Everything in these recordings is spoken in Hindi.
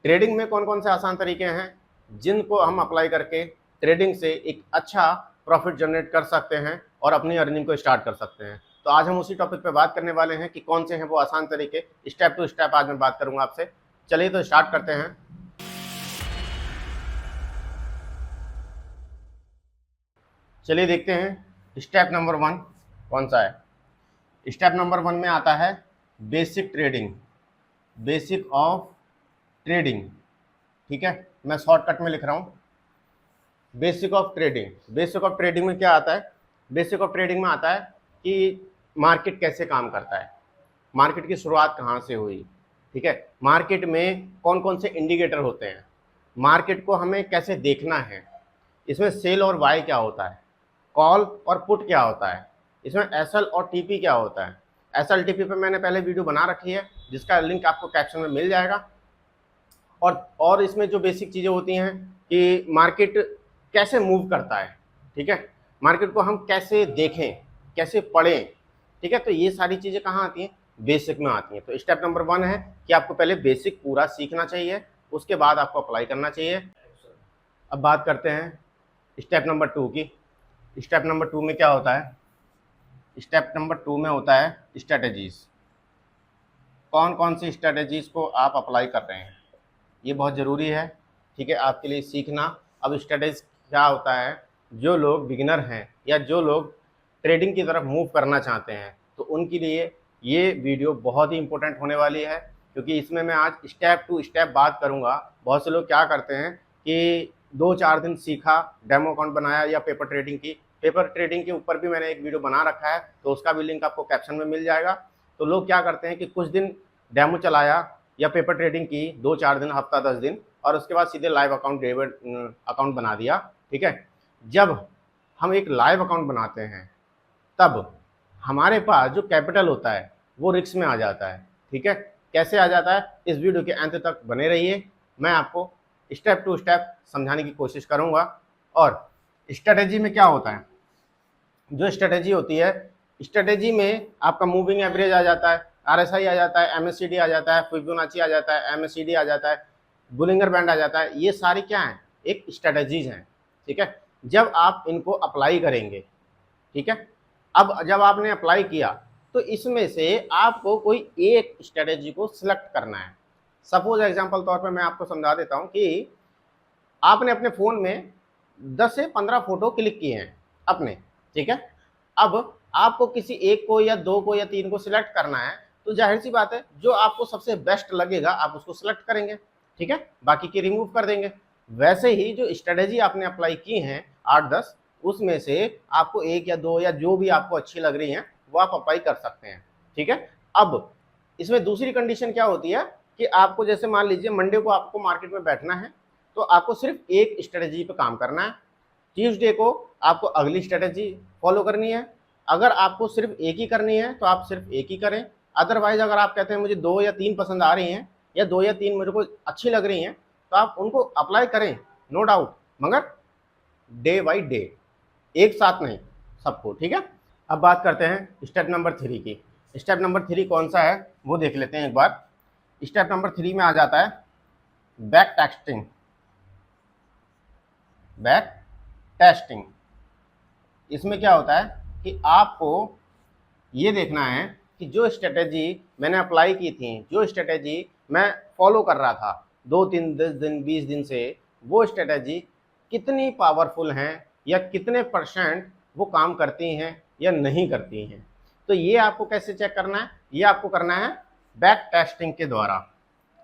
ट्रेडिंग में कौन कौन से आसान तरीके हैं जिनको हम अप्लाई करके ट्रेडिंग से एक अच्छा प्रॉफिट जनरेट कर सकते हैं और अपनी अर्निंग को स्टार्ट कर सकते हैं। तो आज हम उसी टॉपिक पे बात करने वाले हैं कि कौन से हैं वो आसान तरीके। स्टेप टू स्टेप आज मैं बात करूंगा आपसे। चलिए तो स्टार्ट करते हैं। चलिए देखते हैं स्टेप नंबर 1 कौन सा है। स्टेप नंबर 1 में आता है basic trading, basic of trading. ठीक है, मैं शॉर्टकट में लिख रहा हूँ basic of trading. Basic of trading में क्या आता है? बेसिक ऑफ ट्रेडिंग में आता है कि मार्केट कैसे काम करता है, मार्केट की शुरुआत कहाँ से हुई। ठीक है, मार्केट में कौन कौन से इंडिकेटर होते हैं, मार्केट को हमें कैसे देखना है, इसमें सेल और बाय क्या होता है, कॉल और पुट क्या होता है, इसमें एसएल और टीपी क्या होता है। एसएल टीपी पे मैंने पहले वीडियो बना रखी है जिसका लिंक आपको कैप्शन में मिल जाएगा। और इसमें जो बेसिक चीज़ें होती हैं कि मार्केट कैसे मूव करता है, ठीक है, मार्केट को हम कैसे देखें, कैसे पढ़ें। ठीक है, तो ये सारी चीज़ें कहाँ आती हैं? बेसिक में आती हैं। तो स्टेप नंबर 1 है कि आपको पहले बेसिक पूरा सीखना चाहिए, उसके बाद आपको अप्लाई करना चाहिए। अब बात करते हैं स्टेप नंबर 2 की। स्टेप नंबर 2 में क्या होता है? स्टेप नंबर 2 में होता है स्ट्रेटजीज। कौन कौन सी स्ट्रेटजीज को आप अप्लाई कर रहे हैं, ये बहुत ज़रूरी है। ठीक है, आपके लिए सीखना। अब स्ट्रेटजी क्या होता है, जो लोग बिगिनर हैं या जो लोग ट्रेडिंग की तरफ मूव करना चाहते हैं तो उनके लिए ये वीडियो बहुत ही इंपॉर्टेंट होने वाली है, क्योंकि इसमें मैं आज स्टेप टू स्टेप बात करूँगा। बहुत से लोग क्या करते हैं कि 2-4 दिन सीखा, डेमो अकाउंट बनाया या पेपर ट्रेडिंग की। पेपर ट्रेडिंग के ऊपर भी मैंने एक वीडियो बना रखा है, तो उसका भी लिंक आपको कैप्शन में मिल जाएगा। तो लोग क्या करते हैं कि कुछ दिन डेमो चलाया या पेपर ट्रेडिंग की 2-4 दिन, हफ्ता 10 दिन, और उसके बाद सीधे लाइव अकाउंट डेबिट अकाउंट बना दिया। ठीक है, जब हम एक लाइव अकाउंट बनाते हैं तब हमारे पास जो कैपिटल होता है वो रिस्क में आ जाता है। ठीक है, कैसे आ जाता है? इस वीडियो के अंत तक बने रहिए, मैं आपको स्टेप टू स्टेप समझाने की कोशिश करूंगा। और स्ट्रेटेजी में क्या होता है, जो स्ट्रेटेजी होती है, स्ट्रेटेजी में आपका मूविंग एवरेज आ जाता है, आरएसआई आ जाता है, एमएससीडी आ जाता है, फिबोनाची आ जाता है, एमएससीडी आ जाता है, बुलिंगर बैंड आ जाता है। ये सारी क्या हैं? एक स्ट्रेटेजीज हैं। ठीक है, जब आप इनको अप्लाई करेंगे, ठीक है, अब जब आपने अप्लाई किया तो इसमें से आपको कोई एक स्ट्रेटेजी को सिलेक्ट करना है। सपोज एग्जांपल तौर पे मैं आपको समझा देता हूं कि आपने अपने फ़ोन में 10 से 15 फ़ोटो क्लिक किए हैं अपने। ठीक है, अब आपको किसी एक को या 2 को या 3 को सिलेक्ट करना है, तो जाहिर सी बात है जो आपको सबसे बेस्ट लगेगा आप उसको सिलेक्ट करेंगे। ठीक है, बाकी की रिमूव कर देंगे। वैसे ही जो स्ट्रेटेजी आपने अप्लाई की हैं 8-10, उसमें से आपको 1 या 2 या जो भी आपको अच्छी लग रही हैं वो आप अप्लाई कर सकते हैं। ठीक है, अब इसमें दूसरी कंडीशन क्या होती है कि आपको जैसे मान लीजिए मंडे को आपको मार्केट में बैठना है, तो आपको सिर्फ एक स्ट्रेटेजी पे काम करना है। ट्यूसडे को आपको अगली स्ट्रेटेजी फॉलो करनी है। अगर आपको सिर्फ एक ही करनी है तो आप सिर्फ एक ही करें। अदरवाइज अगर आप कहते हैं मुझे 2 या 3 पसंद आ रही हैं या 2 या 3 मेरे को अच्छी लग रही हैं, तो आप उनको अप्लाई करें, नो डाउट, मगर डे बाई डे, एक साथ नहीं, सबको। ठीक है, अब बात करते हैं स्टेप नंबर 3 की। स्टेप नंबर 3 कौन सा है वो देख लेते हैं एक बार। स्टेप नंबर 3 में आ जाता है बैक टेस्टिंग। बैक टेस्टिंग, इसमें क्या होता है कि आपको ये देखना है कि जो स्ट्रेटेजी मैंने अप्लाई की थी, जो स्ट्रेटेजी मैं फॉलो कर रहा था 2-3 10 दिन 20 दिन से, वो स्ट्रेटेजी कितनी पावरफुल हैं या कितने % वो काम करती हैं या नहीं करती हैं। तो ये आपको कैसे चेक करना है? ये आपको करना है बैक टेस्टिंग के द्वारा।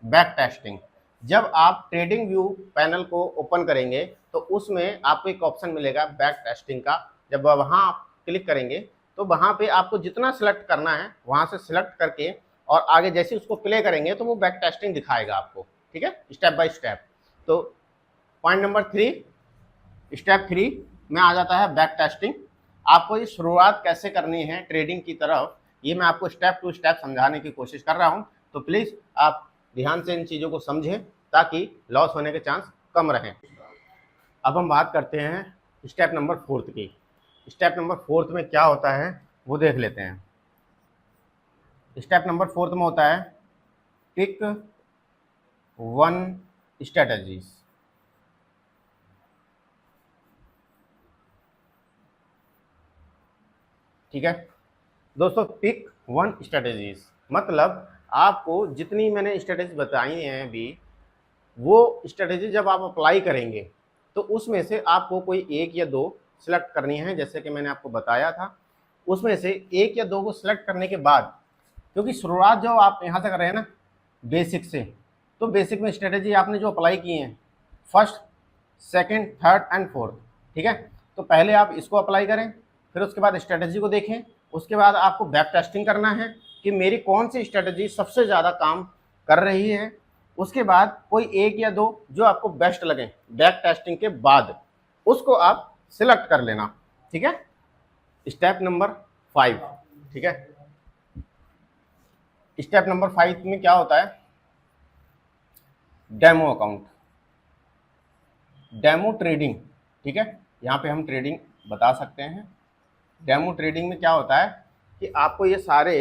बैक टेस्टिंग, जब आप ट्रेडिंग व्यू पैनल को ओपन करेंगे तो उसमें आपको एक ऑप्शन मिलेगा बैक टेस्टिंग का। जब वहाँ आप क्लिक करेंगे तो वहाँ पे आपको जितना सिलेक्ट करना है वहाँ से सिलेक्ट करके और आगे जैसे उसको प्ले करेंगे तो वो बैक टेस्टिंग दिखाएगा आपको। ठीक है, स्टेप बाय स्टेप। तो पॉइंट नंबर 3, स्टेप 3 में आ जाता है बैक टेस्टिंग। आपको ये शुरुआत कैसे करनी है ट्रेडिंग की तरफ, ये मैं आपको स्टेप टू स्टेप समझाने की कोशिश कर रहा हूँ। तो प्लीज़ आप ध्यान से इन चीज़ों को समझें ताकि लॉस होने के चांस कम रहें। अब हम बात करते हैं स्टेप नंबर 4 की। स्टेप नंबर 4 में क्या होता है वो देख लेते हैं। स्टेप नंबर 4 में होता है पिक 1 स्ट्रेटजीज। ठीक है दोस्तों, पिक 1 स्ट्रेटजीज मतलब आपको जितनी मैंने स्ट्रेटजी बताई हैं अभी, वो स्ट्रेटजी जब आप अप्लाई करेंगे तो उसमें से आपको कोई एक या दो सिलेक्ट करनी है, जैसे कि मैंने आपको बताया था। उसमें से एक या दो को सिलेक्ट करने के बाद, क्योंकि शुरुआत जो आप यहाँ से कर रहे हैं ना बेसिक से, तो बेसिक में स्ट्रेटजी आपने जो अप्लाई की हैं first, second, third and fourth, ठीक है, तो पहले आप इसको अप्लाई करें, फिर उसके बाद स्ट्रेटजी को देखें, उसके बाद आपको बैक टेस्टिंग करना है कि मेरी कौन सी स्ट्रेटजी सबसे ज़्यादा काम कर रही है। उसके बाद कोई एक या दो जो आपको बेस्ट लगे बैक टेस्टिंग के बाद, उसको आप सिलेक्ट कर लेना। ठीक है, स्टेप नंबर 5। ठीक है, स्टेप नंबर 5 में क्या होता है, डेमो अकाउंट, डेमो ट्रेडिंग। ठीक है, यहाँ पे हम ट्रेडिंग बता सकते हैं। डेमो ट्रेडिंग में क्या होता है कि आपको ये सारे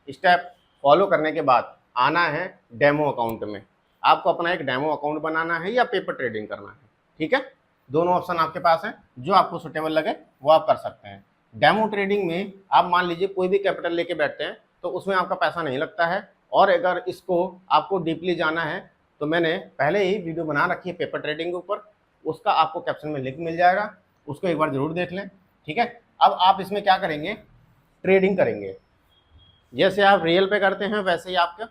स्टेप फॉलो करने के बाद आना है डेमो अकाउंट में। आपको अपना एक डेमो अकाउंट बनाना है या पेपर ट्रेडिंग करना है। ठीक है, दोनों ऑप्शन आपके पास हैं, जो आपको सुटेबल लगे वो आप कर सकते हैं। डेमो ट्रेडिंग में आप मान लीजिए कोई भी कैपिटल लेके बैठते हैं तो उसमें आपका पैसा नहीं लगता है, और अगर इसको आपको डीपली जाना है तो मैंने पहले ही वीडियो बना रखी है पेपर ट्रेडिंग के ऊपर, उसका आपको कैप्शन में लिंक मिल जाएगा, उसको एक बार जरूर देख लें। ठीक है, अब आप इसमें क्या करेंगे, ट्रेडिंग करेंगे। जैसे आप रियल पे करते हैं वैसे ही आपका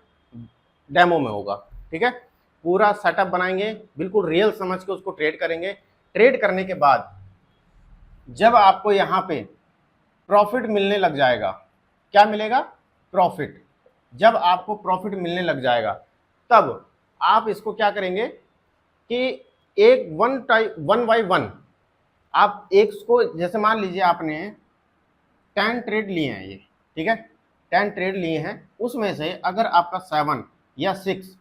डेमो में होगा। ठीक है, पूरा सेटअप बनाएंगे, बिल्कुल रियल समझ के उसको ट्रेड करेंगे। ट्रेड करने के बाद जब आपको यहाँ पे प्रॉफिट मिलने लग जाएगा, क्या मिलेगा, प्रॉफिट। जब आपको प्रॉफिट मिलने लग जाएगा तब आप इसको क्या करेंगे कि एक वन बाई वन आप एक को, जैसे मान लीजिए आपने 10 ट्रेड लिए हैं ये, ठीक है, 10 ट्रेड लिए हैं, उसमें से अगर आपका 7 या 6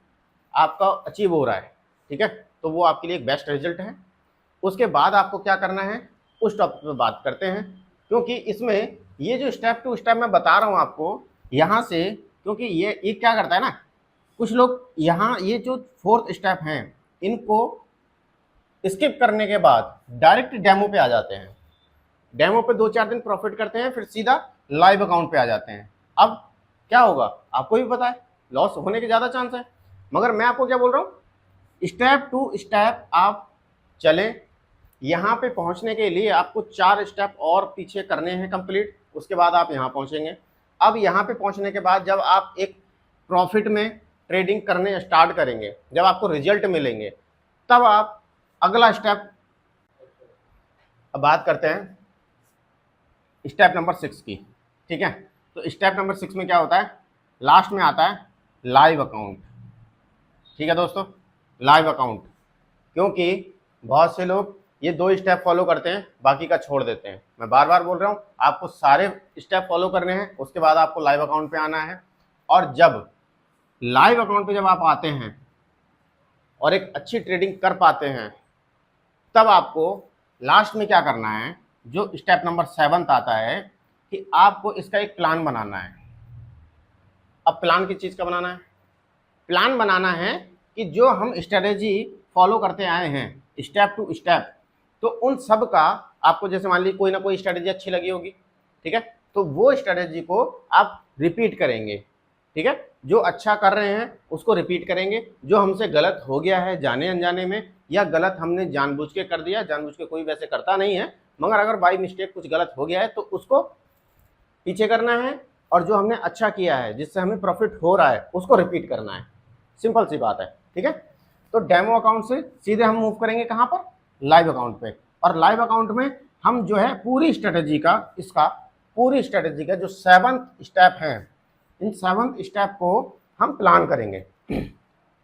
आपका अचीव हो रहा है, ठीक है, तो वो आपके लिए एक बेस्ट रिजल्ट है। उसके बाद आपको क्या करना है, उस टॉपिक पे बात करते हैं, क्योंकि इसमें ये जो स्टेप टू स्टेप मैं बता रहा हूँ आपको यहाँ से, क्योंकि ये क्या करता है ना, कुछ लोग यहाँ ये जो 4th स्टेप हैं इनको स्किप करने के बाद डायरेक्ट डेमो पे आ जाते हैं। डेमो पे 2-4 दिन प्रॉफिट करते हैं, फिर सीधा लाइव अकाउंट पे आ जाते हैं। अब क्या होगा आपको भी पता है, लॉस होने के ज़्यादा चांस है। मगर मैं आपको क्या बोल रहा हूँ, स्टेप टू स्टेप आप चलें। यहाँ पे पहुँचने के लिए आपको 4 स्टेप और पीछे करने हैं कंप्लीट, उसके बाद आप यहाँ पहुँचेंगे। अब यहाँ पे पहुँचने के बाद जब आप एक प्रॉफिट में ट्रेडिंग करने स्टार्ट करेंगे, जब आपको रिजल्ट मिलेंगे, तब आप अगला स्टेप, अब बात करते हैं स्टेप नंबर 6 की। ठीक है, तो स्टेप नंबर 6 में क्या होता है, लास्ट में आता है लाइव अकाउंट। ठीक है दोस्तों, लाइव अकाउंट, क्योंकि बहुत से लोग ये 2 स्टेप फॉलो करते हैं, बाकी का छोड़ देते हैं। मैं बार बार बोल रहा हूँ, आपको सारे स्टेप फॉलो करने हैं, उसके बाद आपको लाइव अकाउंट पे आना है। और जब लाइव अकाउंट पे जब आप आते हैं और एक अच्छी ट्रेडिंग कर पाते हैं, तब आपको लास्ट में क्या करना है, जो स्टेप नंबर 7 आता है कि आपको इसका एक प्लान बनाना है। अब प्लान किस चीज़ का बनाना है, प्लान बनाना है कि जो हम स्ट्रेटेजी फॉलो करते आए हैं स्टेप टू स्टेप, तो उन सब का आपको, जैसे मान लीजिए कोई ना कोई स्ट्रेटेजी अच्छी लगी होगी, ठीक है, तो वो स्ट्रेटेजी को आप रिपीट करेंगे। ठीक है, जो अच्छा कर रहे हैं उसको रिपीट करेंगे, जो हमसे गलत हो गया है जाने अनजाने में, या गलत हमने जानबूझ के कर दिया, जानबूझ के कोई वैसे करता नहीं है, मगर अगर बाई मिस्टेक कुछ गलत हो गया है तो उसको पीछे करना है, और जो हमने अच्छा किया है जिससे हमें प्रॉफिट हो रहा है उसको रिपीट करना है। सिंपल सी बात है। ठीक है, तो डेमो अकाउंट से सीधे हम मूव करेंगे कहाँ पर, लाइव अकाउंट पे। और लाइव अकाउंट में हम जो है पूरी स्ट्रेटेजी का, इसका पूरी स्ट्रेटेजी का जो 7th स्टेप है, इन 7th स्टेप को हम प्लान करेंगे।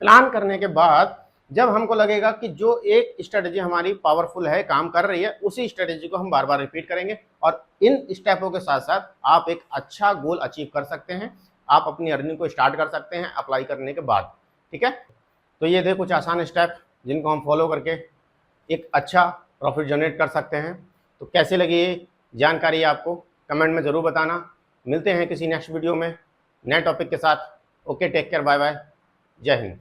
प्लान करने के बाद जब हमको लगेगा कि जो एक स्ट्रेटेजी हमारी पावरफुल है, काम कर रही है, उसी स्ट्रेटेजी को हम बार बार रिपीट करेंगे, और इन स्टेपों के साथ साथ आप एक अच्छा गोल अचीव कर सकते हैं। आप अपनी अर्निंग को स्टार्ट कर सकते हैं अप्लाई करने के बाद। ठीक है, तो ये थे कुछ आसान स्टेप जिनको हम फॉलो करके एक अच्छा प्रॉफिट जनरेट कर सकते हैं। तो कैसे लगी ये जानकारी आपको कमेंट में ज़रूर बताना। मिलते हैं किसी नेक्स्ट वीडियो में नए टॉपिक के साथ। Okay, take care, bye bye, जय हिंद।